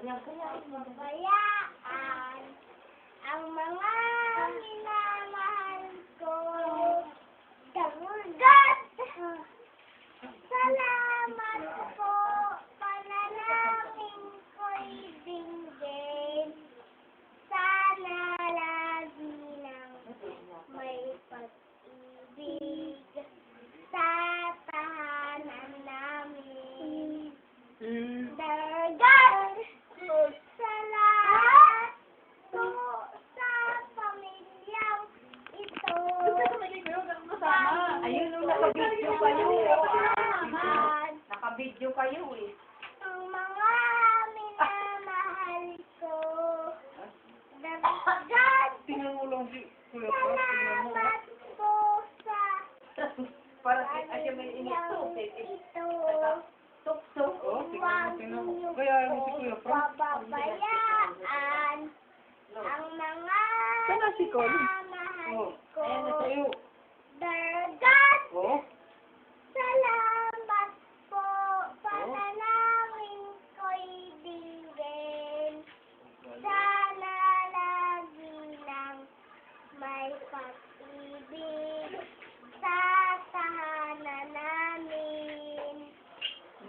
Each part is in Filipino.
pabayaan ang mga minamahal ko. Damugat! Salamat po, panalangin ko'y dinggin. Sana lagi nang may pag-ibig sa tahanan namin. Dagat! Salamat po sa pamilyang ito. Ayun, nung nakabidyo kayo. Nakabidyo kayo eh. Ang mga minamahal ko. Dagat! Tingnan mo lang si Kuya Prap, tingnan mo. Salamat po sa Para ay may pamilyang inito. ito. Tuk-tuk. Oh, tingnan mo. Huwag Kaya niyo mo si Kuya Prap. pababayaan ang mga Sana si Colin. minamahal ko. Ayan na sa'yo. Dagat! Oh, Salamat po, panalangin ko'y dinggin. Sana lagi nang may pag-ibig sa tahanan namin.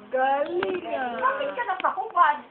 galing ah. Bakit ka napakupan?